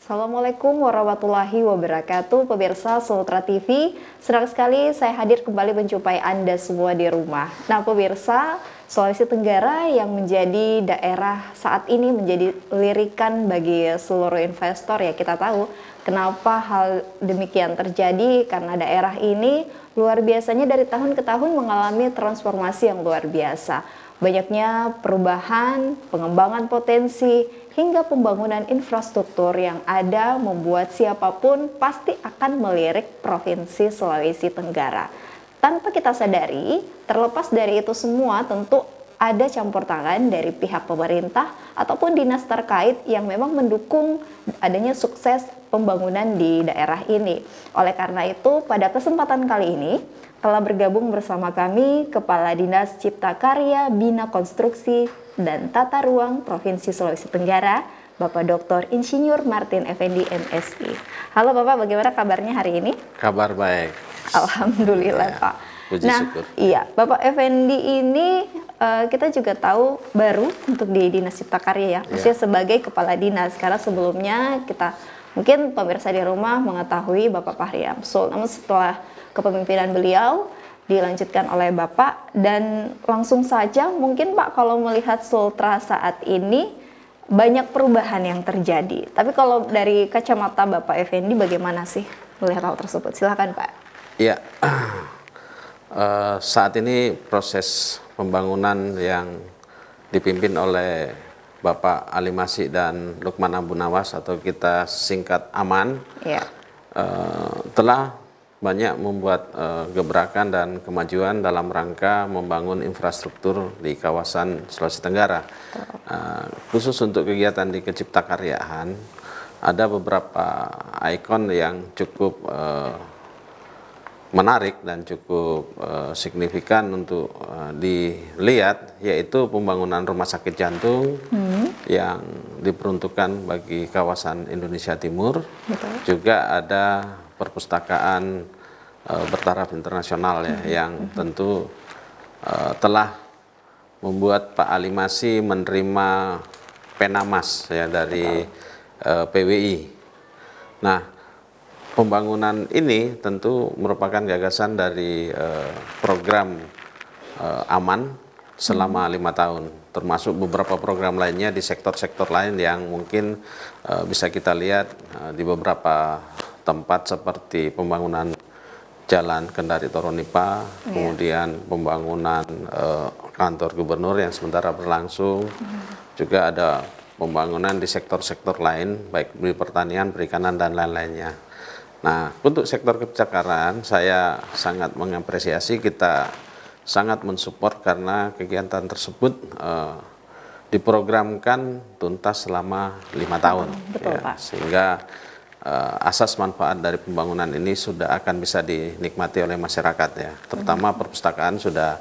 Assalamualaikum warahmatullahi wabarakatuh, pemirsa Sultra TV. Senang sekali saya hadir kembali menjumpai Anda semua di rumah. Nah, pemirsa, Sulawesi Tenggara yang menjadi daerah saat ini menjadi lirikan bagi seluruh investor, ya kita tahu kenapa hal demikian terjadi, karena daerah ini luar biasanya dari tahun ke tahun mengalami transformasi yang luar biasa. Banyaknya perubahan, pengembangan potensi, hingga pembangunan infrastruktur yang ada membuat siapapun pasti akan melirik Provinsi Sulawesi Tenggara. Tanpa kita sadari, terlepas dari itu semua tentu ada campur tangan dari pihak pemerintah ataupun dinas terkait yang memang mendukung adanya sukses pembangunan di daerah ini. Oleh karena itu, pada kesempatan kali ini telah bergabung bersama kami Kepala Dinas Cipta Karya, Bina Konstruksi dan Tata Ruang Provinsi Sulawesi Tenggara, Bapak Dr. Insinyur Martin Effendi MSI. Halo Bapak, bagaimana kabarnya hari ini? Kabar baik. Alhamdulillah ya, Pak. Puji syukur. Iya, Bapak Effendi ini kita juga tahu baru untuk di Dinas Cipta Karya ya, maksudnya sebagai Kepala Dinas, karena sebelumnya kita mungkin pemirsa di rumah mengetahui Bapak Fahri Amsul, namun setelah kepemimpinan beliau dilanjutkan oleh Bapak, dan langsung saja mungkin Pak, kalau melihat Sultra saat ini banyak perubahan yang terjadi. Tapi kalau dari kacamata Bapak Effendi bagaimana sih melihat hal tersebut? Silakan Pak. Iya, saat ini proses pembangunan yang dipimpin oleh Bapak Ali Masih dan Lukman Abu Nawas, atau kita singkat AMAN, telah banyak membuat gebrakan dan kemajuan dalam rangka membangun infrastruktur di kawasan Sulawesi Tenggara. Khusus untuk kegiatan di keciptakaryaan, ada beberapa ikon yang cukup menarik dan cukup signifikan untuk dilihat, yaitu pembangunan rumah sakit jantung yang diperuntukkan bagi kawasan Indonesia Timur. Betul. Juga ada perpustakaan bertaraf internasional ya, yang tentu telah membuat Pak Ali Masih menerima pena emas ya dari PWI. Nah, pembangunan ini tentu merupakan gagasan dari program AMAN selama 5 tahun, termasuk beberapa program lainnya di sektor-sektor lain yang mungkin bisa kita lihat di beberapa tempat, seperti pembangunan Jalan Kendari Toronipa, kemudian pembangunan kantor gubernur yang sementara berlangsung, juga ada pembangunan di sektor-sektor lain, baik di pertanian, perikanan, dan lain-lainnya. Nah, untuk sektor kecakaran, saya sangat mengapresiasi, kita sangat mensupport karena kegiatan tersebut diprogramkan tuntas selama 5 tahun. Betul, Pak. Sehingga asas manfaat dari pembangunan ini sudah akan bisa dinikmati oleh masyarakat ya, terutama perpustakaan sudah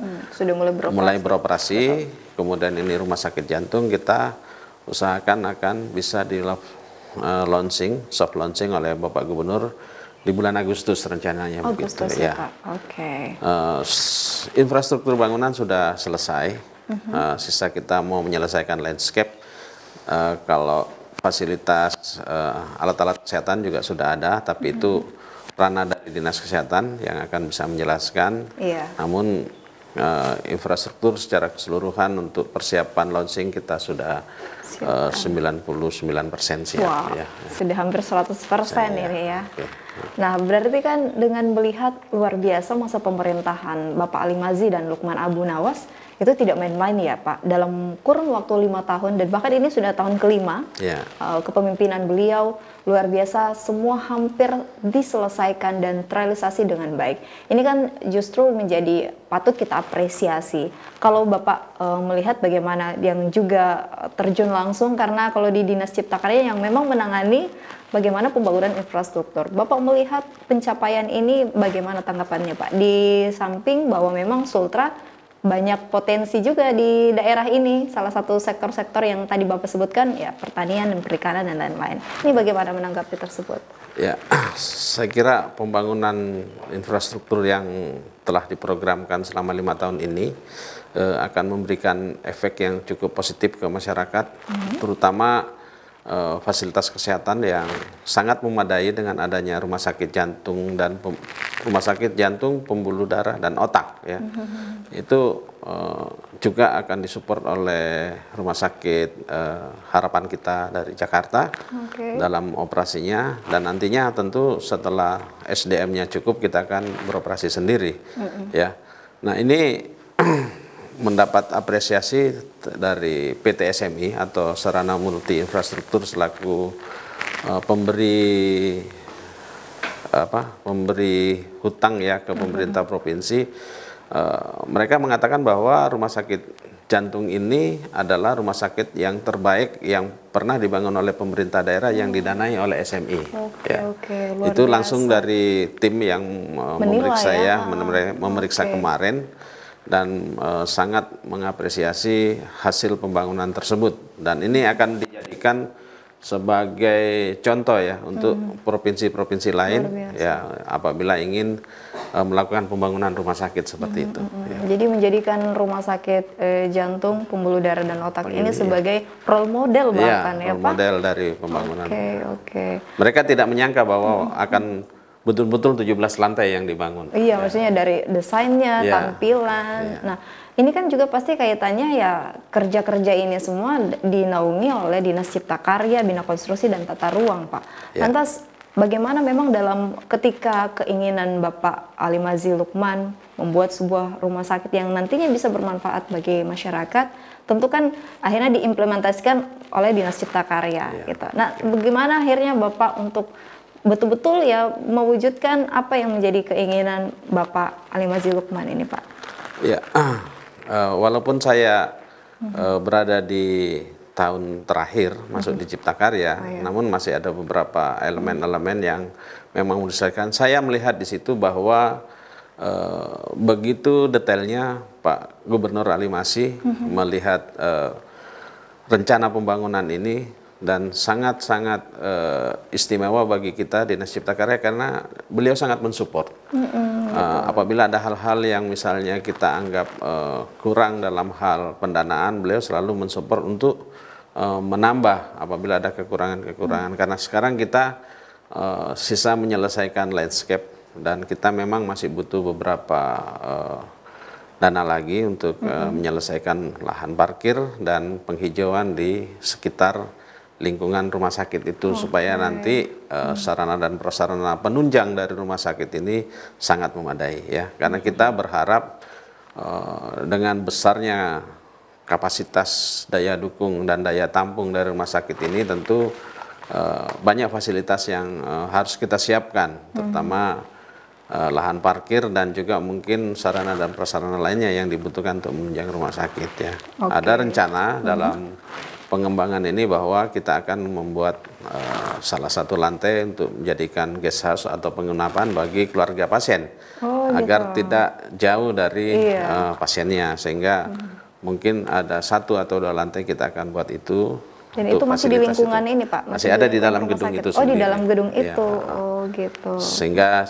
mulai beroperasi. Kemudian ini rumah sakit jantung kita usahakan akan bisa di soft launching oleh Bapak Gubernur di bulan Agustus rencananya. Agustus begitu ya, Pak. Oke. Infrastruktur bangunan sudah selesai, sisa kita mau menyelesaikan landscape. Kalau fasilitas alat-alat kesehatan juga sudah ada, tapi itu ranah dari Dinas Kesehatan yang akan bisa menjelaskan. Namun infrastruktur secara keseluruhan untuk persiapan launching kita sudah 99% siap. Wow, ya. Sudah hampir 100% ini ya. Nah, berarti kan dengan melihat luar biasa masa pemerintahan Bapak Ali Masih dan Lukman Abu Nawas, itu tidak main-main ya Pak, dalam kurun waktu 5 tahun, dan bahkan ini sudah tahun kelima kepemimpinan beliau, luar biasa, semua hampir diselesaikan dan terrealisasi dengan baik. Ini kan justru menjadi patut kita apresiasi. Kalau Bapak melihat bagaimana yang juga terjun langsung, karena kalau di Dinas Cipta Karya yang memang menangani bagaimana pembangunan infrastruktur, Bapak melihat pencapaian ini bagaimana tanggapannya Pak? Di samping bahwa memang Sultra banyak potensi juga di daerah ini, salah satu sektor-sektor yang tadi Bapak sebutkan ya pertanian dan perikanan dan lain-lain. Ini bagaimana menanggapi tersebut? Ya, saya kira pembangunan infrastruktur yang telah diprogramkan selama 5 tahun ini akan memberikan efek yang cukup positif ke masyarakat, terutama fasilitas kesehatan yang sangat memadai dengan adanya rumah sakit jantung dan rumah sakit jantung, pembuluh darah dan otak ya. Itu juga akan disupport oleh rumah sakit Harapan Kita dari Jakarta dalam operasinya, dan nantinya tentu setelah SDM-nya cukup kita akan beroperasi sendiri ya. Nah, ini mendapat apresiasi dari PT SMI atau Sarana Multi Infrastruktur selaku pemberi hutang ya ke pemerintah provinsi. Mereka mengatakan bahwa rumah sakit jantung ini adalah rumah sakit yang terbaik yang pernah dibangun oleh pemerintah daerah yang didanai oleh SMI. Itu langsung dari tim yang memeriksa memeriksa kemarin, dan sangat mengapresiasi hasil pembangunan tersebut, dan ini akan dijadikan sebagai contoh ya untuk provinsi-provinsi lain ya apabila ingin melakukan pembangunan rumah sakit seperti itu. Ya. Jadi menjadikan rumah sakit jantung, pembuluh darah dan otak ini sebagai role model bahkan ya, role Pak? model dari pembangunan. Oke. Mereka tidak menyangka bahwa akan betul-betul 17 lantai yang dibangun. Iya, maksudnya dari desainnya, tampilan. Nah, ini kan juga pasti kaitannya ya kerja-kerja ini semua dinaungi oleh Dinas Cipta Karya, Bina Konstruksi dan Tata Ruang, Pak. Lantas bagaimana memang dalam ketika keinginan Bapak Ali Mazi Lukman membuat sebuah rumah sakit yang nantinya bisa bermanfaat bagi masyarakat, tentu kan akhirnya diimplementasikan oleh Dinas Cipta Karya gitu. Nah, bagaimana akhirnya Bapak untuk betul-betul ya mewujudkan apa yang menjadi keinginan Bapak Ali Mazi Lukman ini, Pak? Ya, walaupun saya berada di tahun terakhir masuk di Cipta Karya, namun masih ada beberapa elemen-elemen yang memang menyesuaikan. Saya melihat di situ bahwa begitu detailnya Pak Gubernur Ali Mazi melihat rencana pembangunan ini, dan sangat-sangat istimewa bagi kita Dinas Cipta Karya karena beliau sangat mensupport. Apabila ada hal-hal yang misalnya kita anggap kurang dalam hal pendanaan, beliau selalu mensupport untuk menambah apabila ada kekurangan-kekurangan. Karena sekarang kita sisa menyelesaikan landscape, dan kita memang masih butuh beberapa dana lagi untuk menyelesaikan lahan parkir dan penghijauan di sekitar lingkungan rumah sakit itu, supaya nanti sarana dan prasarana penunjang dari rumah sakit ini sangat memadai ya. Karena kita berharap dengan besarnya kapasitas daya dukung dan daya tampung dari rumah sakit ini, tentu banyak fasilitas yang harus kita siapkan, terutama lahan parkir dan juga mungkin sarana dan prasarana lainnya yang dibutuhkan untuk menunjang rumah sakit ya. Ada rencana dalam pengembangan ini bahwa kita akan membuat salah satu lantai untuk menjadikan guest house atau penginapan bagi keluarga pasien, agar tidak jauh dari pasiennya, sehingga mungkin ada 1 atau 2 lantai kita akan buat itu. Dan itu masih di lingkungan ini, Pak? Masih ada di dalam gedung itu sendiri. Di dalam gedung itu. Gitu. Sehingga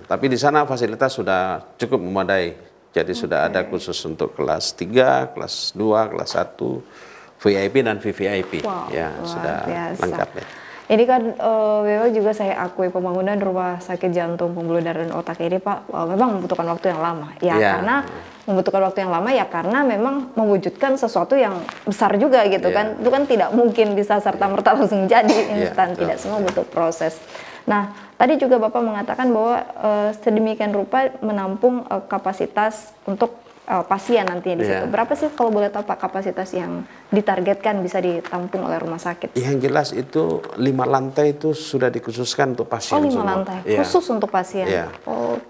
tapi di sana fasilitas sudah cukup memadai. Jadi sudah ada khusus untuk kelas 3, kelas 2, kelas 1, VIP dan VVIP. Sudah lengkap ya. Ini kan memang juga saya akui pembangunan rumah sakit jantung, pembuluh darah dan otak ini, Pak, memang membutuhkan waktu yang lama. Karena membutuhkan waktu yang lama ya karena memang mewujudkan sesuatu yang besar juga gitu kan. Itu kan tidak mungkin bisa serta-merta langsung jadi instan, tidak semua butuh proses. Nah, tadi juga Bapak mengatakan bahwa sedemikian rupa menampung kapasitas untuk pasien nantinya di situ. Berapa sih kalau boleh tahu Pak kapasitas yang ditargetkan bisa ditampung oleh rumah sakit? Yang jelas itu 5 lantai itu sudah dikhususkan untuk pasien. 5 lantai khusus untuk pasien.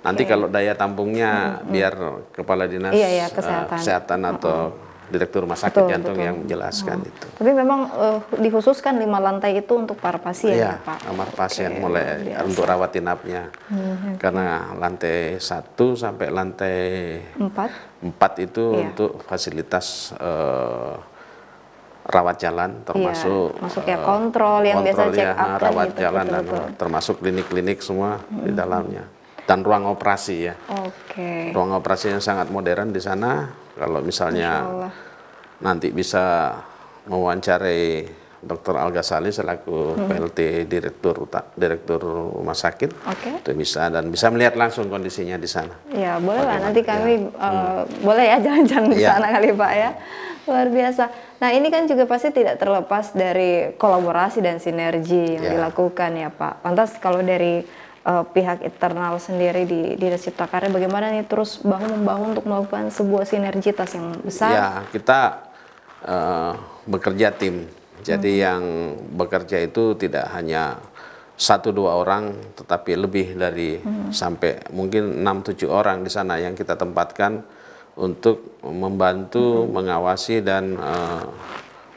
Nanti kalau daya tampungnya biar Kepala Dinas Kesehatan atau Direktur Rumah Sakit Jantung yang menjelaskan itu. Tapi memang dikhususkan 5 lantai itu untuk para pasien ya, Pak? Kamar pasien mulai untuk rawat inapnya. Karena lantai 1 sampai lantai 4 itu untuk fasilitas rawat jalan, termasuk kontrol yang biasa check up rawat jalan dan termasuk klinik-klinik semua di dalamnya. Dan ruang operasi ya. Ruang operasi yang sangat modern di sana. Kalau misalnya nanti bisa mewawancarai Dr. Al Ghazali selaku PLT Direktur Rumah Sakit. Itu bisa dan bisa melihat langsung kondisinya di sana. Ya boleh lah, nanti kami boleh ya jalan-jalan di sana kali Pak ya. Luar biasa. Nah ini kan juga pasti tidak terlepas dari kolaborasi dan sinergi yang dilakukan ya Pak. Lantas kalau dari pihak internal sendiri di Dinas Cipta Karya bagaimana nih terus membangun untuk melakukan sebuah sinergitas yang besar? Ya kita bekerja tim. Jadi yang bekerja itu tidak hanya 1-2 orang, tetapi lebih dari sampai mungkin 6-7 orang di sana yang kita tempatkan untuk membantu, mengawasi dan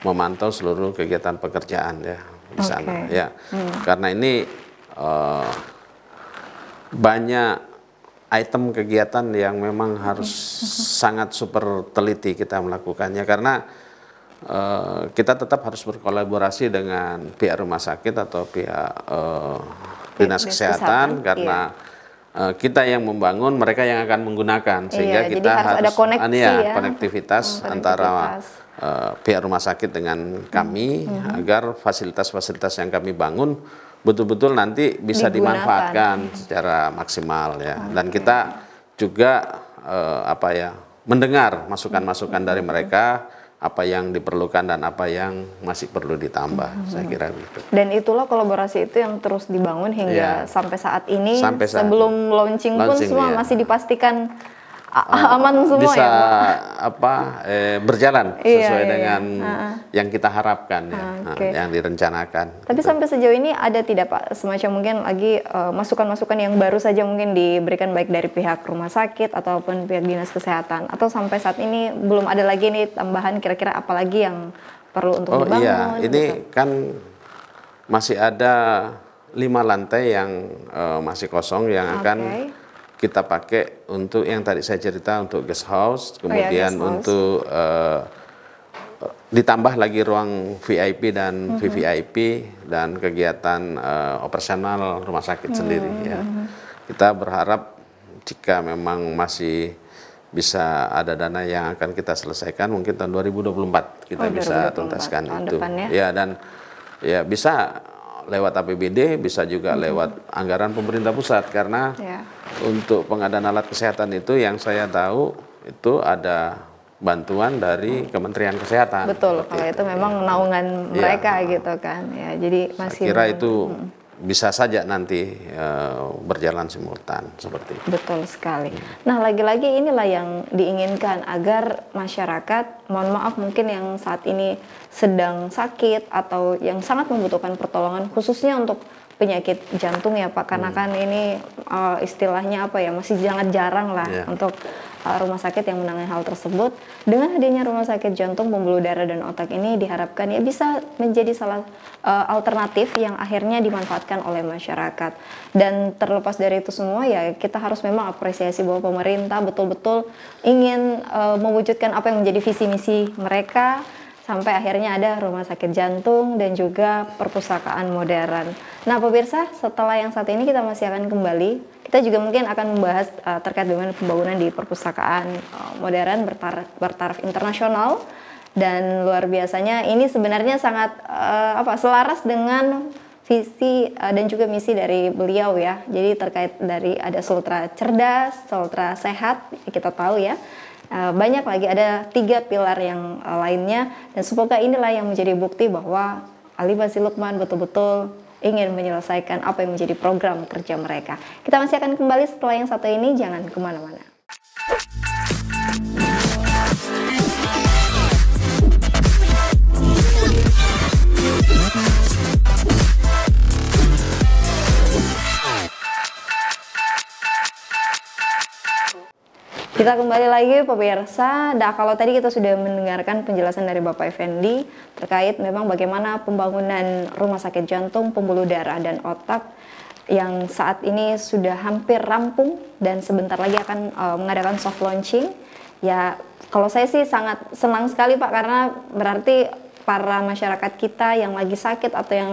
memantau seluruh kegiatan pekerjaan ya di sana. Ya, karena ini banyak item kegiatan yang memang harus sangat super teliti kita melakukannya karena kita tetap harus berkolaborasi dengan pihak rumah sakit atau pihak dinas kesehatan karena kita yang membangun, mereka yang akan menggunakan sehingga kita harus ada konektivitas antara pihak rumah sakit dengan kami agar fasilitas-fasilitas yang kami bangun betul-betul nanti bisa dimanfaatkan secara maksimal ya. Dan kita juga mendengar masukan-masukan dari mereka apa yang diperlukan dan apa yang masih perlu ditambah, saya kira gitu. Dan itulah kolaborasi itu yang terus dibangun hingga sampai saat ini, sebelum launching pun semua masih dipastikan aman semua bisa, ya Pak? Berjalan sesuai dengan yang kita harapkan yang direncanakan. Tapi sampai sejauh ini ada tidak Pak semacam mungkin lagi masukan-masukan yang baru saja mungkin diberikan baik dari pihak rumah sakit ataupun pihak dinas kesehatan, atau sampai saat ini belum ada lagi nih tambahan kira-kira apa lagi yang perlu untuk dibangun? Iya, ini kan masih ada 5 lantai yang masih kosong yang akan kita pakai untuk yang tadi saya cerita untuk guest house, kemudian untuk ditambah lagi ruang VIP dan VVIP dan kegiatan operasional rumah sakit sendiri ya. Kita berharap jika memang masih bisa ada dana yang akan kita selesaikan mungkin tahun 2024 kita bisa tuntaskan itu. Ya, dan ya bisa lewat APBD, bisa juga lewat anggaran pemerintah pusat karena untuk pengadaan alat kesehatan itu yang saya tahu itu ada bantuan dari Kementerian Kesehatan. Betul, kalau itu memang naungan mereka gitu kan. Ya, jadi masih saya kira itu bisa saja nanti berjalan simultan seperti itu. Betul sekali. Nah, lagi-lagi inilah yang diinginkan agar masyarakat, mohon maaf mungkin yang saat ini sedang sakit atau yang sangat membutuhkan pertolongan khususnya untuk penyakit jantung ya Pak, karena kan ini istilahnya apa ya, masih sangat jarang lah untuk rumah sakit yang menangani hal tersebut. Dengan hadirnya rumah sakit jantung, pembuluh darah dan otak ini diharapkan ya bisa menjadi salah alternatif yang akhirnya dimanfaatkan oleh masyarakat. Dan terlepas dari itu semua ya kita harus memang apresiasi bahwa pemerintah betul-betul ingin mewujudkan apa yang menjadi visi misi mereka sampai akhirnya ada rumah sakit jantung dan juga perpustakaan modern. Nah pemirsa, setelah yang saat ini kita masih akan kembali, kita juga mungkin akan membahas terkait dengan pembangunan di perpustakaan modern bertaraf internasional, dan luar biasanya ini sebenarnya sangat selaras dengan visi dan juga misi dari beliau ya. Jadi terkait dari ada Sultra Cerdas, Sultra Sehat, kita tahu ya. Banyak lagi, ada 3 pilar yang lainnya, dan semoga inilah yang menjadi bukti bahwa Ali Bazil Lukman betul-betul ingin menyelesaikan apa yang menjadi program kerja mereka. Kita masih akan kembali setelah yang satu ini, jangan kemana-mana. Kita kembali lagi pemirsa. Nah, kalau tadi kita sudah mendengarkan penjelasan dari Bapak Effendi terkait memang bagaimana pembangunan rumah sakit jantung, pembuluh darah dan otak yang saat ini sudah hampir rampung dan sebentar lagi akan mengadakan soft launching. Ya, kalau saya sih sangat senang sekali Pak, karena berarti para masyarakat kita yang lagi sakit atau yang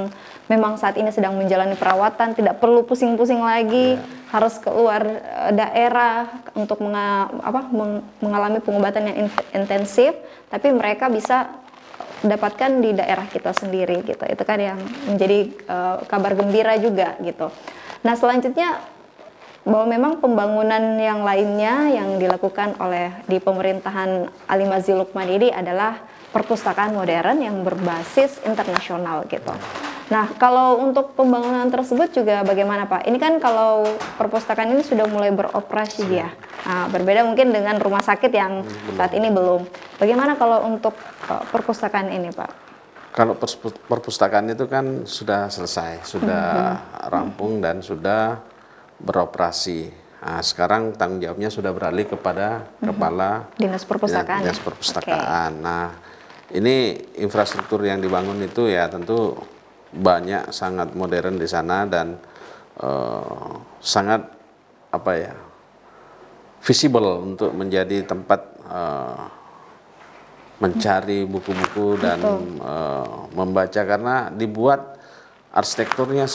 memang saat ini sedang menjalani perawatan tidak perlu pusing-pusing lagi harus keluar daerah untuk mengalami pengobatan yang intensif, tapi mereka bisa dapatkan di daerah kita sendiri gitu. Itu kan yang menjadi kabar gembira juga gitu. Nah, selanjutnya bahwa memang pembangunan yang lainnya yang dilakukan oleh di pemerintahan Ali Mazzi Lukman ini adalah perpustakaan modern yang berbasis internasional gitu. Nah, kalau untuk pembangunan tersebut juga bagaimana Pak? Ini kan kalau perpustakaan ini sudah mulai beroperasi ya. Nah, berbeda mungkin dengan rumah sakit yang saat ini belum. Bagaimana kalau untuk perpustakaan ini Pak? Kalau perpustakaan itu kan sudah selesai, sudah rampung dan sudah beroperasi. Nah, sekarang tanggung jawabnya sudah beralih kepada Kepala Dinas Perpustakaan. Dinas Perpustakaan. Okay. Nah, ini infrastruktur yang dibangun itu ya tentu banyak, sangat modern di sana dan sangat apa ya, visible untuk menjadi tempat mencari buku-buku dan membaca, karena dibuat arsitekturnya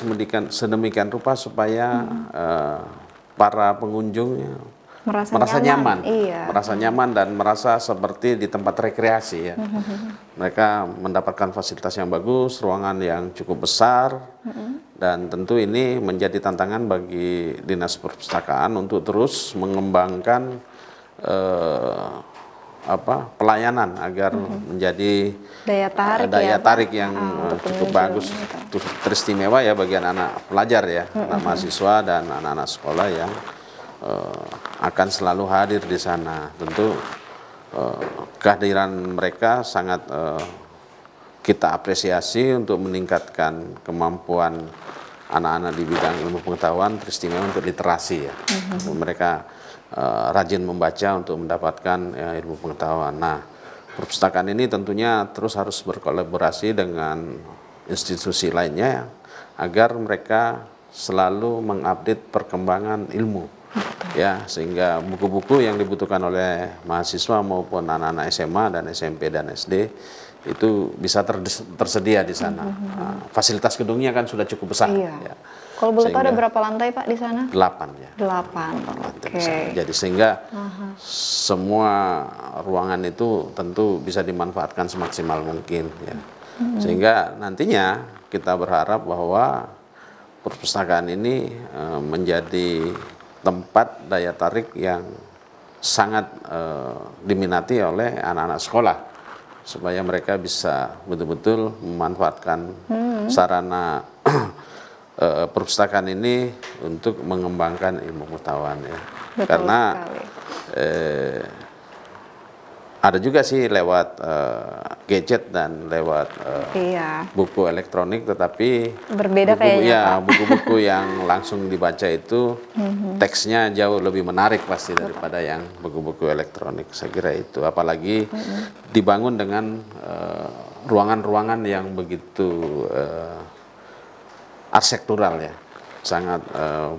sedemikian rupa supaya para pengunjungnya merasa nyaman, merasa nyaman dan merasa seperti di tempat rekreasi ya. Mereka mendapatkan fasilitas yang bagus, ruangan yang cukup besar, dan tentu ini menjadi tantangan bagi Dinas Perpustakaan untuk terus mengembangkan pelayanan agar menjadi daya tarik yang cukup bagus, teristimewa ya bagi anak-anak pelajar ya, anak mahasiswa dan anak-anak sekolah yang akan selalu hadir di sana. Tentu kehadiran mereka sangat kita apresiasi untuk meningkatkan kemampuan anak-anak di bidang ilmu pengetahuan, teristimewa untuk literasi ya. Mereka rajin membaca untuk mendapatkan ilmu pengetahuan. Nah, perpustakaan ini tentunya terus harus berkolaborasi dengan institusi lainnya agar mereka selalu mengupdate perkembangan ilmu. Ya, sehingga buku-buku yang dibutuhkan oleh mahasiswa maupun anak-anak SMA dan SMP dan SD itu bisa tersedia di sana. Fasilitas gedungnya kan sudah cukup besar. Ya. Kalau boleh tahu ada berapa lantai Pak di sana? 8 ya. 8. Oke. Jadi sehingga semua ruangan itu tentu bisa dimanfaatkan semaksimal mungkin ya. Sehingga nantinya kita berharap bahwa perpustakaan ini menjadi tempat daya tarik yang sangat diminati oleh anak-anak sekolah, supaya mereka bisa betul-betul memanfaatkan sarana perpustakaan ini untuk mengembangkan ilmu pengetahuan ya. Betul karena ada juga sih lewat gadget dan lewat buku elektronik, tetapi berbeda kayaknya buku-buku yang langsung dibaca itu teksnya jauh lebih menarik pasti daripada yang buku-buku elektronik. Saya kira itu, apalagi dibangun dengan ruangan-ruangan yang begitu arsitektural ya, sangat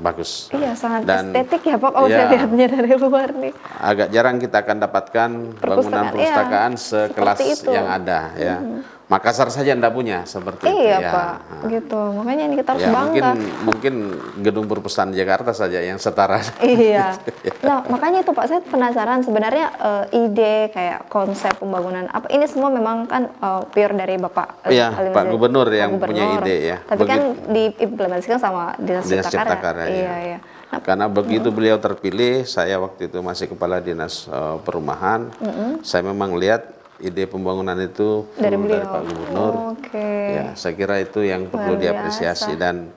bagus. Iya, sangat dan estetik ya Pak, kalau saya lihatnya dari luar nih. Agak jarang kita akan dapatkan bangunan perpustakaan sekelas yang ada ya. Makassar saja tidak punya seperti itu ya. Pak, gitu. Makanya ini kita harus bangga. Mungkin gedung perpustakaan Jakarta saja yang setara. Iya. Nah, makanya itu Pak, saya penasaran sebenarnya ide kayak konsep pembangunan apa ini semua memang kan pure dari Bapak Pak Gubernur yang punya ide ya. Tapi kan diimplementasikan sama Dinas Cipta Karya. Iya. Nah, karena begitu beliau terpilih, saya waktu itu masih Kepala Dinas Perumahan, saya memang lihat ide pembangunan itu dari Pak Gubernur. Ya, saya kira itu yang perlu diapresiasi dan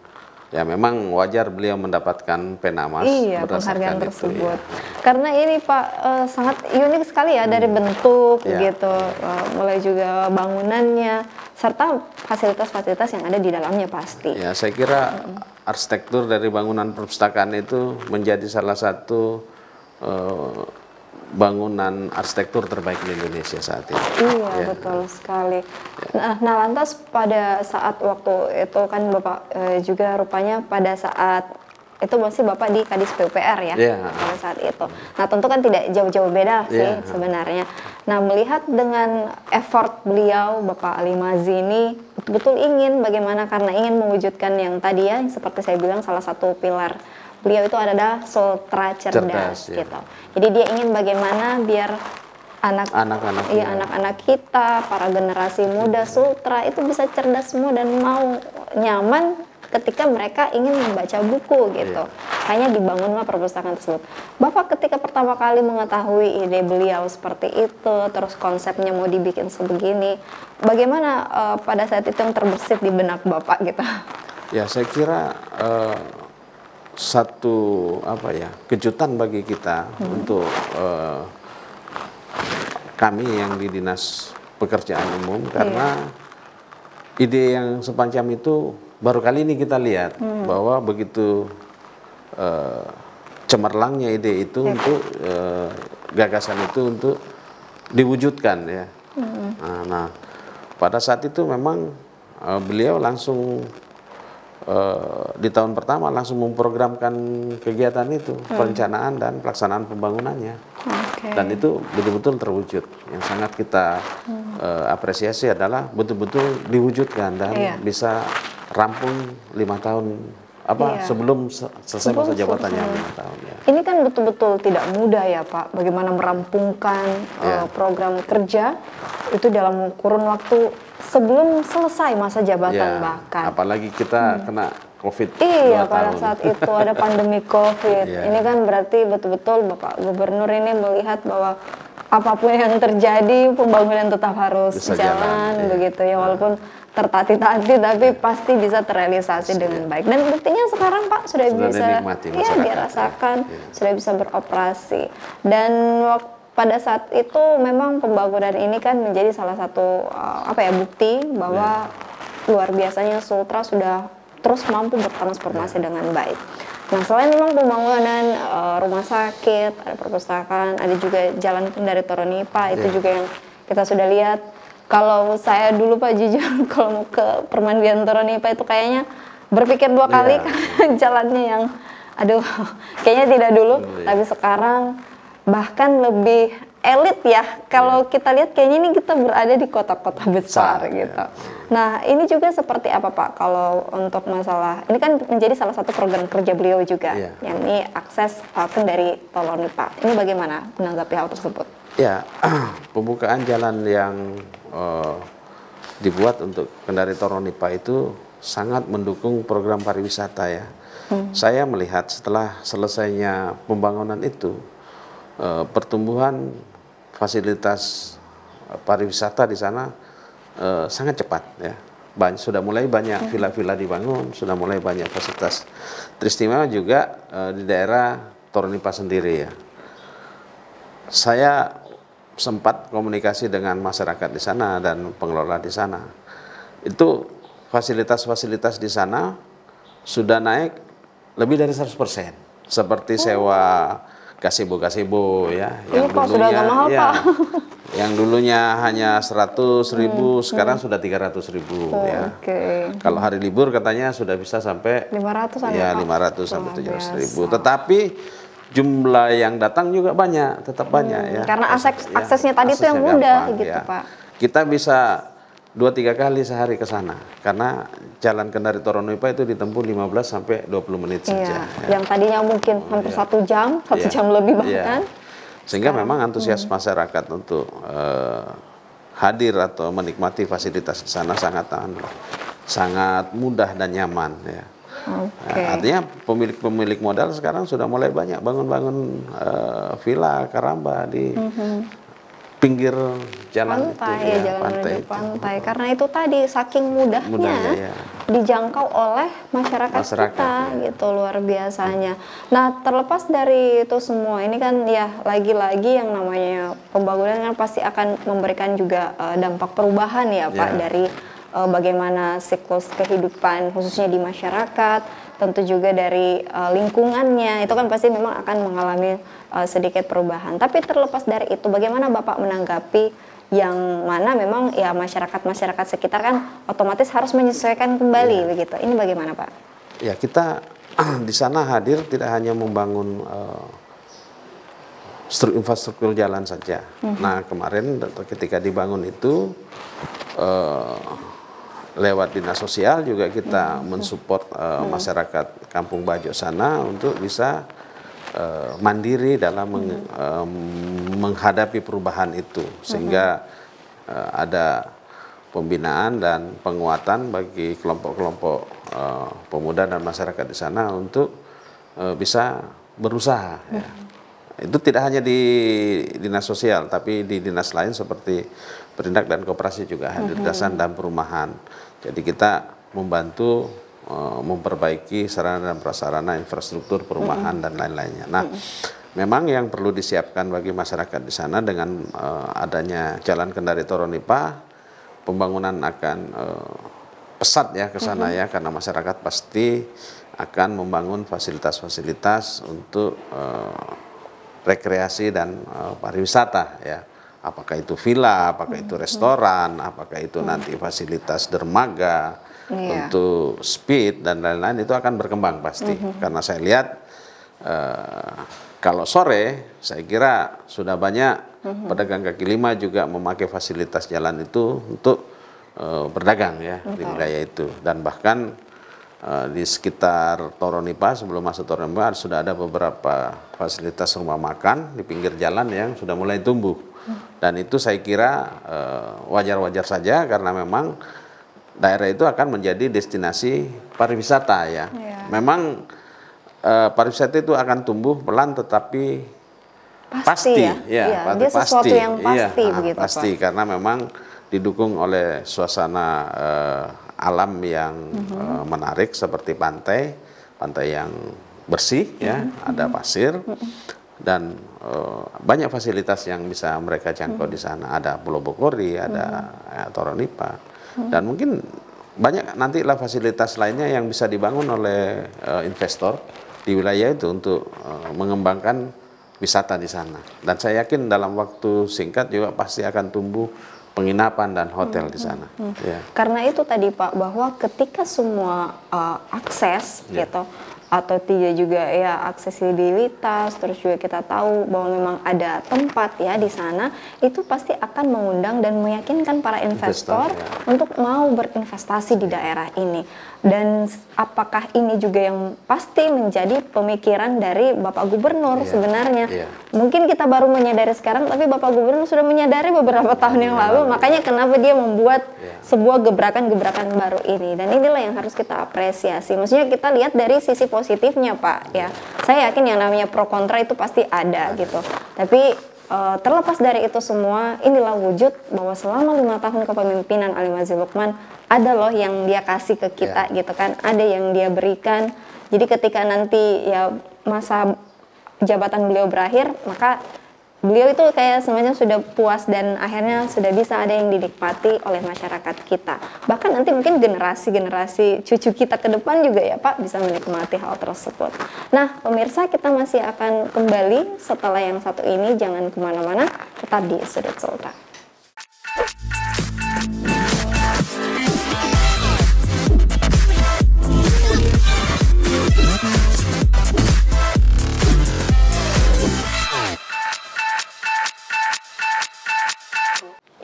ya memang wajar beliau mendapatkan Penamas penghargaan tersebut. Karena ini Pak sangat unik sekali ya dari bentuk gitu, mulai juga bangunannya serta fasilitas-fasilitas yang ada di dalamnya pasti. Ya, saya kira arsitektur dari bangunan perpustakaan itu menjadi salah satu bangunan arsitektur terbaik di Indonesia saat ini. Iya, betul sekali. Nah, lantas pada saat waktu itu kan Bapak juga rupanya pada saat itu masih Bapak di Kadis PUPR ya, pada saat itu. Nah, tentu kan tidak jauh-jauh beda sih sebenarnya. Nah, melihat dengan effort beliau, Bapak Ali Mazzi ini betul-betul ingin bagaimana, karena ingin mewujudkan yang tadi ya, seperti saya bilang salah satu pilar beliau itu adalah sultra cerdas gitu. Jadi dia ingin bagaimana biar anak-anak iya, anak-anak kita, para generasi muda Sultra itu bisa cerdas semua dan mau nyaman ketika mereka ingin membaca buku gitu. Hanya dibangunlah perpustakaan tersebut. Bapak ketika pertama kali mengetahui ide beliau seperti itu, terus konsepnya mau dibikin sebegini, bagaimana pada saat itu yang terbersit di benak Bapak gitu? Ya, saya kira satu kejutan bagi kita untuk kami yang di Dinas Pekerjaan Umum, karena ide yang semacam itu baru kali ini kita lihat bahwa begitu cemerlangnya ide itu untuk gagasan itu untuk diwujudkan ya. Nah, pada saat itu memang beliau langsung di tahun pertama langsung memprogramkan kegiatan itu, perencanaan dan pelaksanaan pembangunannya. Dan itu betul-betul terwujud. Yang sangat kita apresiasi adalah betul-betul diwujudkan dan bisa rampung 5 tahun sebelum selesai masa jabatannya 5 tahun. Ya. Ini kan betul-betul tidak mudah ya Pak, bagaimana merampungkan program kerja itu dalam kurun waktu sebelum selesai masa jabatan bahkan. Apalagi kita kena COVID. Iya, pada saat itu ada pandemi COVID. Ini kan berarti betul-betul Bapak Gubernur ini melihat bahwa apapun yang terjadi pembangunan tetap harus jalan begitu ya, walaupun tertati-tati tapi pasti bisa terrealisasi dengan baik. Dan buktinya sekarang Pak sudah bisa dirasakan, sudah bisa beroperasi. Dan pada saat itu memang pembangunan ini kan menjadi salah satu bukti bahwa luar biasanya Sultra sudah terus mampu bertransformasi dengan baik. Nah, selain memang pembangunan rumah sakit, ada perpustakaan, ada juga jalan dari Toronipa, itu juga yang kita sudah lihat. Kalau saya dulu Pak jujur kalau mau ke permandian Toronipa itu kayaknya berpikir 2 kali karena jalannya yang kayaknya tidak dulu, tapi sekarang bahkan lebih elit ya. Kalau kita lihat kayaknya ini kita berada di kota-kota besar gitu. Nah, ini juga seperti apa Pak kalau untuk masalah, ini kan menjadi salah satu program kerja beliau juga, yakni akses dari Toronipa. Ini bagaimana menanggapi hal tersebut? Ya, pembukaan jalan yang dibuat untuk Kendari Toronipa itu sangat mendukung program pariwisata ya. Saya melihat setelah selesainya pembangunan itu, pertumbuhan fasilitas pariwisata di sana sangat cepat ya. Sudah mulai banyak villa-villa dibangun, sudah mulai banyak fasilitas. Teristimewa juga di daerah Toronipa sendiri ya. Saya sempat komunikasi dengan masyarakat di sana dan pengelola di sana. Itu fasilitas-fasilitas di sana sudah naik lebih dari 100%. Seperti sewa gazebo ya, yang dulunya yang dulunya hanya 100.000 sekarang sudah 300.000 ya. Kalau hari libur katanya sudah bisa sampai 500 sampai 700.000. Tetapi jumlah yang datang juga banyak, tetap banyak ya. Karena aksesnya tadi itu yang mudah gitu Pak. Kita bisa 2-3 kali sehari ke sana karena jalan Kendari Toronipa itu ditempuh 15 sampai 20 menit saja. Yang tadinya mungkin hampir 1 jam, 1 jam lebih bahkan. Sehingga memang antusias masyarakat untuk hadir atau menikmati fasilitas di sana sangat mudah dan nyaman ya. Artinya pemilik modal sekarang sudah mulai banyak bangun villa karamba di pinggir jalan pantai. Karena itu tadi saking mudahnya dijangkau oleh masyarakat kita gitu, luar biasanya. Nah, terlepas dari itu semua, ini kan ya lagi-lagi yang namanya pembangunan kan pasti akan memberikan juga dampak perubahan ya Pak dari bagaimana siklus kehidupan khususnya di masyarakat, tentu juga dari lingkungannya itu kan pasti memang akan mengalami sedikit perubahan. Tapi terlepas dari itu, bagaimana Bapak menanggapi yang mana memang ya masyarakat sekitar kan otomatis harus menyesuaikan kembali begitu. Ini bagaimana Pak? Ya, kita di sana hadir tidak hanya membangun infrastruktur jalan saja. Nah, kemarin ketika dibangun itu lewat dinas sosial juga kita mensupport masyarakat Kampung Bajo sana untuk bisa mandiri dalam menghadapi perubahan itu, sehingga ada pembinaan dan penguatan bagi kelompok-kelompok pemuda dan masyarakat di sana untuk bisa berusaha. Ya. Itu tidak hanya di dinas sosial, tapi di dinas lain seperti Perindak dan Koperasi juga hadir, Dasan dan Perumahan. Jadi kita membantu memperbaiki sarana dan prasarana infrastruktur perumahan dan lain-lainnya. Nah, memang yang perlu disiapkan bagi masyarakat di sana dengan adanya Jalan Kendari Toronipa, pembangunan akan pesat ya ke sana ya, karena masyarakat pasti akan membangun fasilitas-fasilitas untuk rekreasi dan pariwisata ya. Apakah itu villa, apakah itu restoran, apakah itu nanti fasilitas dermaga, untuk speed dan lain-lain, itu akan berkembang pasti. Karena saya lihat kalau sore saya kira sudah banyak pedagang kaki lima juga memakai fasilitas jalan itu untuk berdagang ya di wilayah itu. Dan bahkan di sekitar Toronipa, sebelum masuk Toronipa sudah ada beberapa fasilitas rumah makan di pinggir jalan yang sudah mulai tumbuh. Dan itu saya kira wajar-wajar saja, karena memang daerah itu akan menjadi destinasi pariwisata ya. Memang pariwisata itu akan tumbuh pelan, tetapi pasti ya, dia sesuatu yang pasti begitu, pasti Pak. Karena memang didukung oleh suasana alam yang menarik seperti pantai yang bersih ya, ada pasir dan banyak fasilitas yang bisa mereka jangkau di sana. Ada Pulau Bokori, ada Toronipa, dan mungkin banyak nantilah fasilitas lainnya yang bisa dibangun oleh investor di wilayah itu untuk mengembangkan wisata di sana. Dan saya yakin dalam waktu singkat juga pasti akan tumbuh penginapan dan hotel di sana. Ya. Karena itu tadi Pak, bahwa ketika semua akses gitu, atau tidak juga ya aksesibilitas, terus juga kita tahu bahwa memang ada tempat ya di sana, itu pasti akan mengundang dan meyakinkan para investor untuk mau berinvestasi di daerah ini. Dan apakah ini juga yang pasti menjadi pemikiran dari Bapak Gubernur sebenarnya? Mungkin kita baru menyadari sekarang, tapi Bapak Gubernur sudah menyadari beberapa tahun yang lalu, makanya kenapa dia membuat sebuah gebrakan-gebrakan baru ini. Dan inilah yang harus kita apresiasi. Maksudnya kita lihat dari sisi positifnya Pak ya. Saya yakin yang namanya pro kontra itu pasti ada gitu. Tapi terlepas dari itu semua, inilah wujud bahwa selama 5 tahun kepemimpinan Ali Mazhar Lukman, ada loh yang dia kasih ke kita gitu kan, ada yang dia berikan. Jadi ketika nanti ya masa jabatan beliau berakhir, maka beliau itu kayak semacam sudah puas dan akhirnya sudah bisa ada yang dinikmati oleh masyarakat kita. Bahkan nanti mungkin generasi-generasi cucu kita ke depan juga ya Pak bisa menikmati hal tersebut. Nah pemirsa, kita masih akan kembali setelah yang satu ini, jangan kemana-mana, tetap di Sudut Sultan.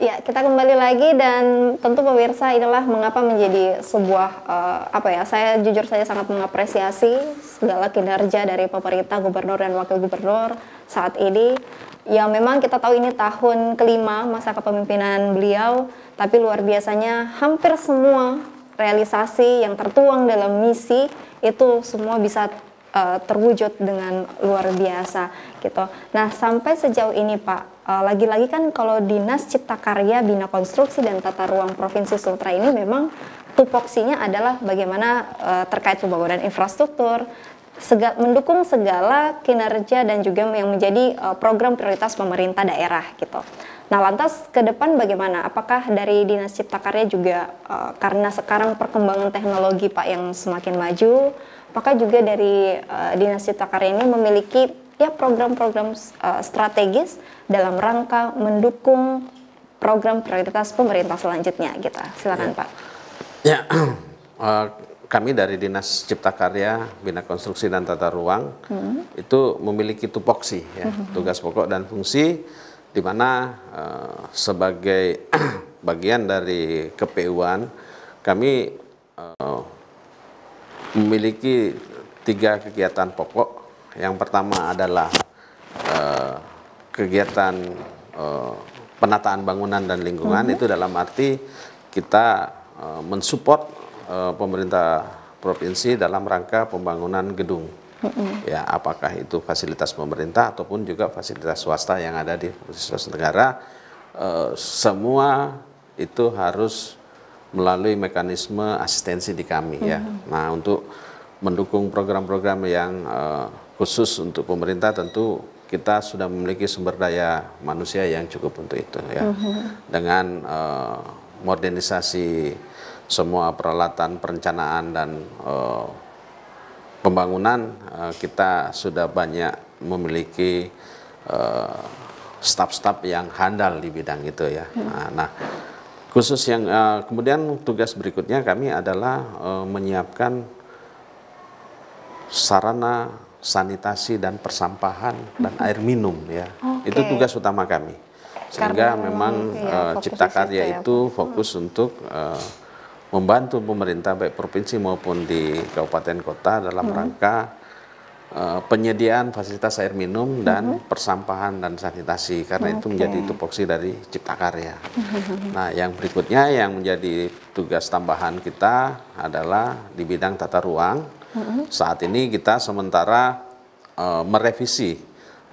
Ya, kita kembali lagi, dan tentu pemirsa, inilah mengapa menjadi sebuah saya jujur saja sangat mengapresiasi segala kinerja dari pemerintah, gubernur dan wakil gubernur saat ini. Ya memang kita tahu ini tahun kelima masa kepemimpinan beliau, tapi luar biasanya hampir semua realisasi yang tertuang dalam misi itu semua bisa terwujud dengan luar biasa gitu. Nah sampai sejauh ini Pak, lagi-lagi kan kalau Dinas Cipta Karya, Bina Konstruksi dan Tata Ruang Provinsi Sultra ini memang tupoksinya adalah bagaimana terkait pembangunan infrastruktur, mendukung segala kinerja dan juga yang menjadi program prioritas pemerintah daerah gitu. Nah lantas ke depan bagaimana? Apakah dari Dinas Cipta Karya juga karena sekarang perkembangan teknologi Pak yang semakin maju, apakah juga dari Dinas Cipta Karya ini memiliki ya program-program strategis dalam rangka mendukung program prioritas pemerintah selanjutnya gitu? Silakan Pak. Ya, kami dari Dinas Cipta Karya, Bina Konstruksi dan Tata Ruang itu memiliki tupoksi ya, tugas pokok dan fungsi, di mana sebagai bagian dari KPU-an kami memiliki 3 kegiatan pokok yang pertama adalah kegiatan penataan bangunan dan lingkungan, itu dalam arti kita mensupport pemerintah provinsi dalam rangka pembangunan gedung. Ya, apakah itu fasilitas pemerintah ataupun juga fasilitas swasta yang ada di Sulawesi Tenggara, semua itu harus melalui mekanisme asistensi di kami ya. Nah, untuk mendukung program-program yang khusus untuk pemerintah, tentu kita sudah memiliki sumber daya manusia yang cukup untuk itu ya. Dengan modernisasi semua peralatan perencanaan dan pembangunan, kita sudah banyak memiliki staf-staf yang handal di bidang itu ya. Nah, khusus yang kemudian tugas berikutnya kami adalah menyiapkan sarana sanitasi dan persampahan dan air minum ya. Itu tugas utama kami. Sehingga memang Cipta Karya itu fokus untuk membantu pemerintah baik provinsi maupun di kabupaten kota dalam rangka penyediaan fasilitas air minum dan persampahan dan sanitasi, karena itu menjadi tupoksi dari Cipta Karya. Nah, yang berikutnya yang menjadi tugas tambahan kita adalah di bidang tata ruang. Saat ini kita sementara merevisi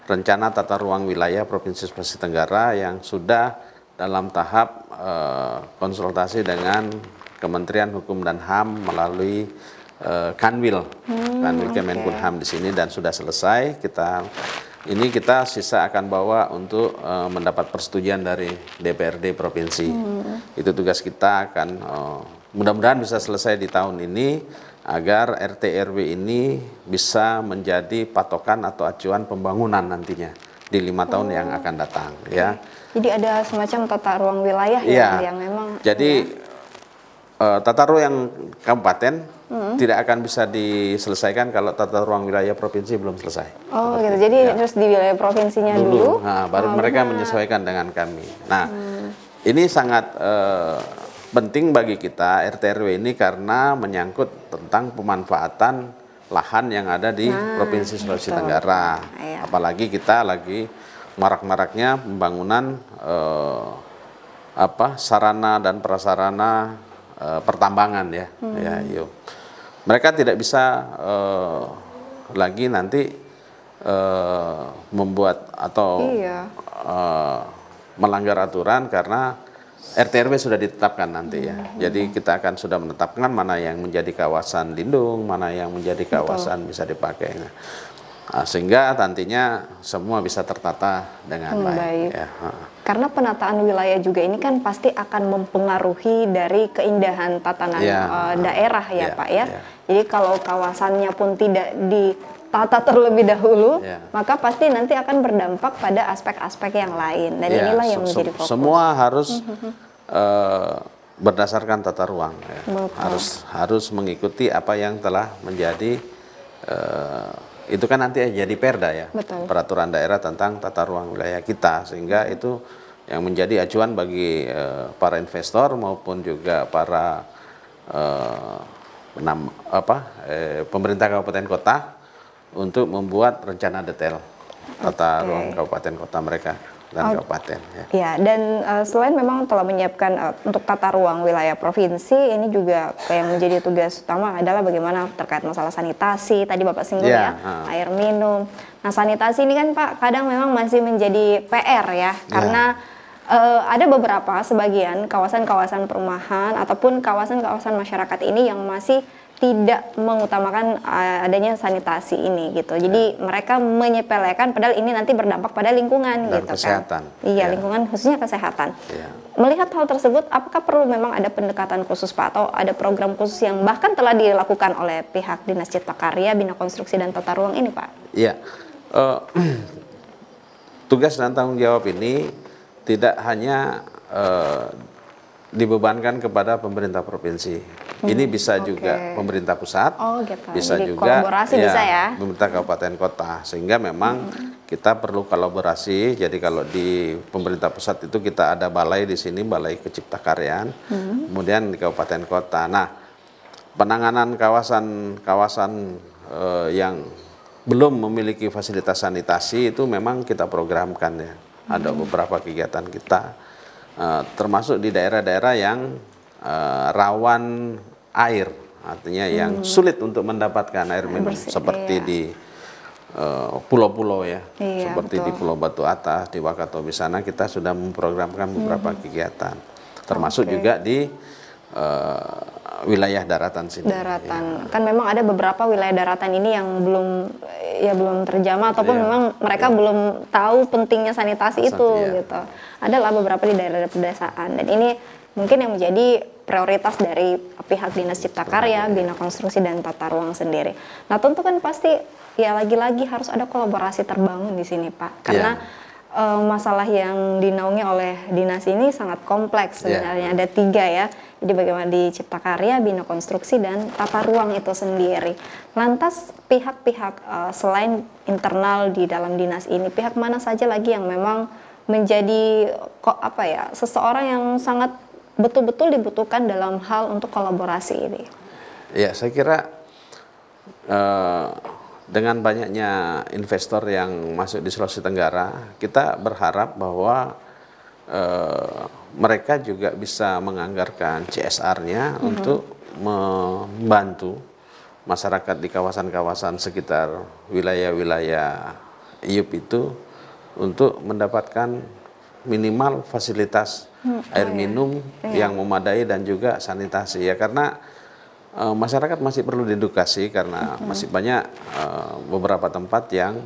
rencana tata ruang wilayah Provinsi Sulawesi Tenggara yang sudah dalam tahap konsultasi dengan Kementerian Hukum dan HAM melalui Kanwil Kemenkumham di sini, dan sudah selesai. Kita sisa akan bawa untuk mendapat persetujuan dari DPRD provinsi. Itu tugas kita, akan mudah-mudahan bisa selesai di tahun ini agar RT RW ini bisa menjadi patokan atau acuan pembangunan nantinya di 5 tahun yang akan datang ya. Jadi ada semacam tata ruang wilayah yang memang tata ruang yang kabupaten tidak akan bisa diselesaikan kalau tata ruang wilayah provinsi belum selesai. Oh gitu, jadi harus di wilayah provinsinya dulu. Nah, baru mereka menyesuaikan dengan kami. Nah, ini sangat penting bagi kita RT RW ini karena menyangkut tentang pemanfaatan lahan yang ada di Provinsi Sulawesi Tenggara. Apalagi kita lagi marak-maraknya pembangunan sarana dan prasarana pertambangan ya. Mereka tidak bisa lagi nanti membuat atau melanggar aturan karena RT RW sudah ditetapkan nanti ya. Jadi kita akan sudah menetapkan mana yang menjadi kawasan lindung, mana yang menjadi kawasan bisa dipakai. Sehingga nantinya semua bisa tertata dengan baik. Ya. Karena penataan wilayah juga ini kan pasti akan mempengaruhi dari keindahan tatanan daerah ya Pak ya. Jadi kalau kawasannya pun tidak ditata terlebih dahulu, maka pasti nanti akan berdampak pada aspek-aspek yang lain. Dan inilah yang menjadi fokus. Semua harus berdasarkan tata ruang. Ya. Harus mengikuti apa yang telah menjadi itu kan nanti jadi perda ya. Peraturan daerah tentang tata ruang wilayah kita, sehingga itu yang menjadi acuan bagi para investor maupun juga para pemerintah kabupaten kota untuk membuat rencana detail tata ruang kabupaten kota mereka dan kabupaten. Ya, dan selain memang telah menyiapkan untuk tata ruang wilayah provinsi, ini juga yang menjadi tugas utama adalah bagaimana terkait masalah sanitasi. Tadi Bapak singgung air minum. Nah, sanitasi ini kan Pak kadang memang masih menjadi PR ya, karena ada beberapa sebagian kawasan-kawasan perumahan ataupun kawasan-kawasan masyarakat ini yang masih tidak mengutamakan adanya sanitasi ini gitu. Jadi mereka menyepelekan padahal ini nanti berdampak pada lingkungan dan gitu kesehatan. Kan. Iya, lingkungan khususnya kesehatan. Melihat hal tersebut, apakah perlu memang ada pendekatan khusus Pak atau ada program khusus yang bahkan telah dilakukan oleh pihak Dinas Cipta Karya, Bina Konstruksi dan Tata Ruang ini Pak? Iya. Tugas dan tanggung jawab ini tidak hanya dibebankan kepada pemerintah provinsi. Ini bisa juga pemerintah pusat, bisa jadi juga bisa ya, pemerintah kabupaten kota. Sehingga memang kita perlu kolaborasi. Jadi kalau di pemerintah pusat itu kita ada balai di sini, balai keciptakaryaan, kemudian di kabupaten kota. Nah, penanganan kawasan yang belum memiliki fasilitas sanitasi itu memang kita programkan ya. Ada beberapa kegiatan kita, termasuk di daerah-daerah yang rawan air, artinya yang sulit untuk mendapatkan air minum, bersih, seperti iya. di pulau-pulau ya, Iya, seperti di betul. Pulau Batu Atas, di Wakatobi sana kita sudah memprogramkan beberapa kegiatan, termasuk juga di wilayah daratan sini. Daratan. Kan memang ada beberapa wilayah daratan ini yang belum terjamah ataupun Iya, memang mereka belum tahu pentingnya sanitasi itu Iya. gitu. Adalah beberapa di daerah pedesaan dan ini mungkin yang menjadi prioritas dari pihak Dinas Cipta Karya, Bina Konstruksi dan Tata Ruang sendiri. Nah, tentu kan pasti ya lagi-lagi harus ada kolaborasi terbangun di sini, Pak. Karena masalah yang dinaungi oleh dinas ini sangat kompleks sebenarnya. Ada 3 ya. Jadi bagaimana di Cipta Karya, Bina Konstruksi, dan Tata Ruang itu sendiri. Lantas pihak-pihak selain internal di dalam dinas ini, pihak mana saja lagi yang memang menjadi seseorang yang sangat betul-betul dibutuhkan dalam hal untuk kolaborasi ini? Ya, saya kira dengan banyaknya investor yang masuk di Sulawesi Tenggara, kita berharap bahwa mereka juga bisa menganggarkan CSR-nya untuk membantu masyarakat di kawasan-kawasan sekitar wilayah-wilayah IUP itu untuk mendapatkan minimal fasilitas air minum yang memadai dan juga sanitasi ya, karena masyarakat masih perlu diedukasi karena masih banyak beberapa tempat yang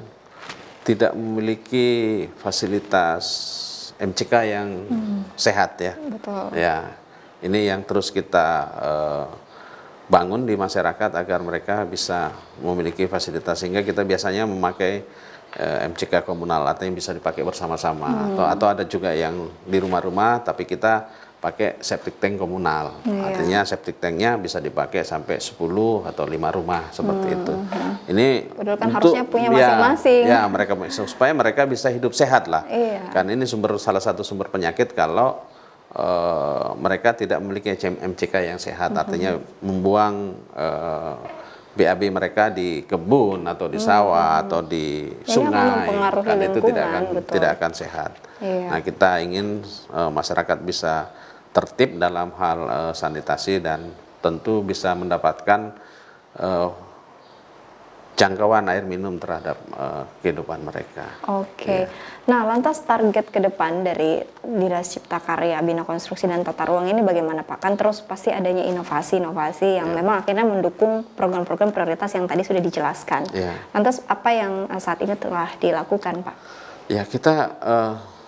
tidak memiliki fasilitas MCK yang sehat ya. Betul. Ya, ini yang terus kita bangun di masyarakat agar mereka bisa memiliki fasilitas, sehingga kita biasanya memakai MCK komunal atau yang bisa dipakai bersama-sama, atau ada juga yang di rumah-rumah tapi kita pakai septic tank komunal. Artinya septic tanknya bisa dipakai sampai 10 atau 5 rumah seperti itu. Ini Padahal kan harusnya punya masing-masing. Ya, mereka supaya mereka bisa hidup sehat lah. Iya. Kan ini salah satu sumber penyakit kalau mereka tidak memiliki MCK yang sehat, artinya membuang BAB mereka di kebun atau di sawah atau di sungai, kan itu tidak akan sehat. Iya. Nah, kita ingin masyarakat bisa tertib dalam hal sanitasi dan tentu bisa mendapatkan jangkauan air minum terhadap kehidupan mereka. Oke. Nah, lantas target ke depan dari Dinas Cipta Karya, Bina Konstruksi dan Tata Ruang ini bagaimana, Pak? Kan terus pasti adanya inovasi-inovasi yang memang akhirnya mendukung program-program prioritas yang tadi sudah dijelaskan. Lantas apa yang saat ini telah dilakukan, Pak? Ya, kita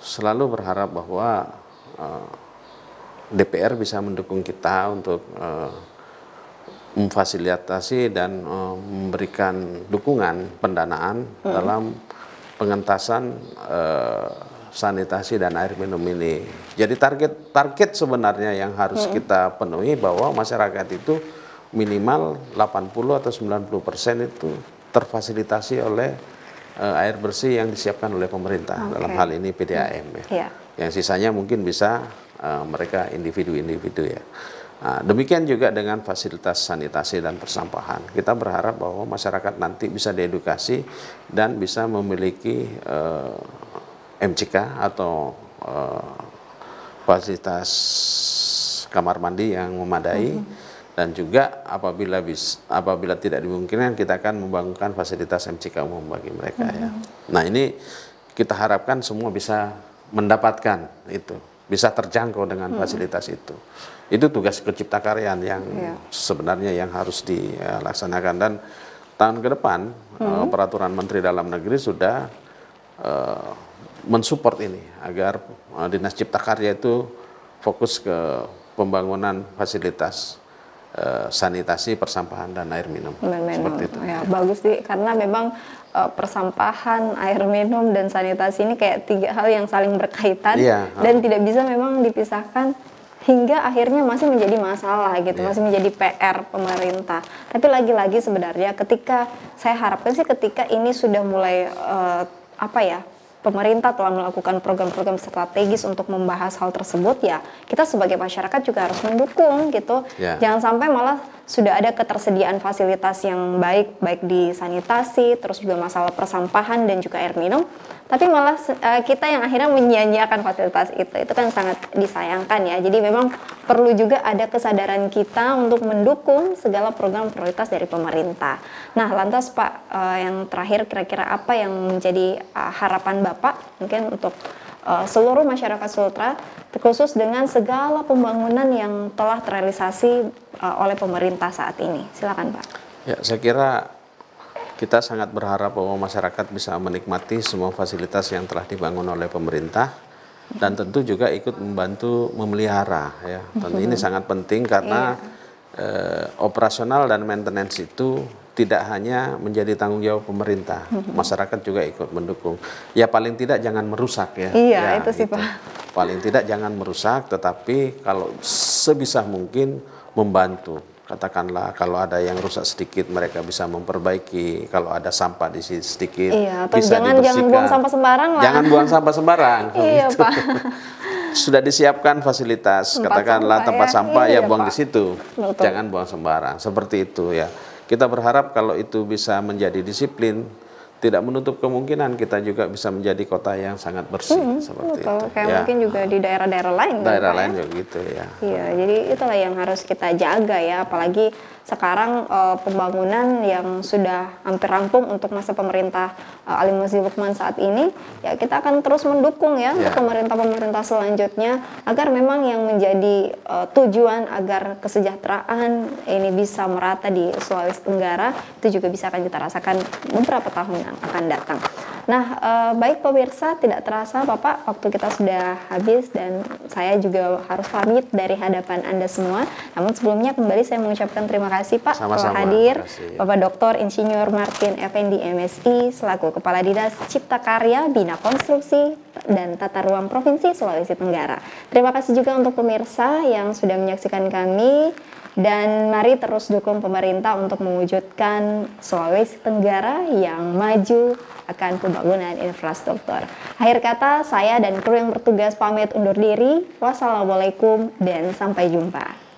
selalu berharap bahwa DPR bisa mendukung kita untuk memfasilitasi dan memberikan dukungan pendanaan dalam pengentasan sanitasi dan air minum ini. Jadi target sebenarnya yang harus kita penuhi bahwa masyarakat itu minimal 80 atau 90% itu terfasilitasi oleh air bersih yang disiapkan oleh pemerintah, dalam hal ini PDAM ya. Yang sisanya mungkin bisa mereka individu-individu ya. Nah, demikian juga dengan fasilitas sanitasi dan persampahan. Kita berharap bahwa masyarakat nanti bisa diedukasi dan bisa memiliki MCK atau fasilitas kamar mandi yang memadai, dan juga apabila tidak dimungkinkan kita akan membangunkan fasilitas MCK umum bagi mereka ya. Nah, ini kita harapkan semua bisa mendapatkan itu, bisa terjangkau dengan fasilitas itu. Itu tugas keciptakaryaan yang sebenarnya yang harus dilaksanakan, dan tahun ke depan peraturan Menteri Dalam Negeri sudah mensupport ini agar Dinas Cipta Karya itu fokus ke pembangunan fasilitas sanitasi, persampahan dan air minum. Seperti itu. Ya, bagus sih, karena memang persampahan, air minum dan sanitasi ini kayak 3 hal yang saling berkaitan dan tidak bisa memang dipisahkan, hingga akhirnya masih menjadi masalah gitu, masih menjadi PR pemerintah. Tapi lagi-lagi sebenarnya saya harapkan sih ketika ini sudah mulai pemerintah telah melakukan program-program strategis untuk membahas hal tersebut, ya kita sebagai masyarakat juga harus mendukung gitu. Jangan sampai malah sudah ada ketersediaan fasilitas yang baik di sanitasi, terus juga masalah persampahan dan juga air minum. Tapi malah kita yang akhirnya menyia-nyiakan fasilitas itu kan sangat disayangkan ya. Jadi memang perlu juga ada kesadaran kita untuk mendukung segala program prioritas dari pemerintah. Nah, lantas Pak, yang terakhir kira-kira apa yang menjadi harapan Bapak mungkin untuk seluruh masyarakat Sultra, terkhusus dengan segala pembangunan yang telah terrealisasi oleh pemerintah saat ini? Silakan Pak. Ya, saya kira kita sangat berharap bahwa masyarakat bisa menikmati semua fasilitas yang telah dibangun oleh pemerintah dan tentu juga ikut membantu memelihara ya. Tentu ini sangat penting karena operasional dan maintenance itu tidak hanya menjadi tanggung jawab pemerintah, masyarakat juga ikut mendukung. Ya paling tidak jangan merusak ya. Iya, ya, itu sih gitu. Pak. Paling tidak jangan merusak, tetapi kalau sebisa mungkin membantu. Katakanlah kalau ada yang rusak sedikit mereka bisa memperbaiki, kalau ada sampah di situ sedikit atau bisa jangan buang sampah sembarang lah. Jangan buang sampah sembarang. Iya gitu. Pak. Sudah disiapkan fasilitas, katakanlah tempat sampah ya buang Pak. di situ. Betul. Jangan buang sembarang. Seperti itu ya. Kita berharap kalau itu bisa menjadi disiplin, tidak menutup kemungkinan kita juga bisa menjadi kota yang sangat bersih seperti betul. itu. Kayak ya. mungkin juga di daerah-daerah lain. Daerah kan, lain Pak, juga gitu ya. Iya, jadi itulah yang harus kita jaga ya, apalagi sekarang pembangunan yang sudah hampir rampung untuk masa pemerintah Ali Muhyiddin Lukman saat ini, ya kita akan terus mendukung ya untuk pemerintah-pemerintah selanjutnya agar memang yang menjadi tujuan agar kesejahteraan ini bisa merata di Sulawesi Tenggara itu juga bisa akan kita rasakan beberapa tahun yang akan datang. Nah, baik pemirsa, tidak terasa Bapak waktu kita sudah habis dan saya juga harus pamit dari hadapan Anda semua. Namun sebelumnya kembali saya mengucapkan terima kasih Pak telah hadir. Bapak Dr. Insinyur Martin Effendi MSI selaku Kepala Dinas Cipta Karya, Bina Konstruksi dan Tata Ruang Provinsi Sulawesi Tenggara. Terima kasih juga untuk pemirsa yang sudah menyaksikan kami. Dan mari terus dukung pemerintah untuk mewujudkan Sulawesi Tenggara yang maju akan pembangunan infrastruktur. Akhir kata, saya dan kru yang bertugas pamit undur diri. Wassalamualaikum dan sampai jumpa.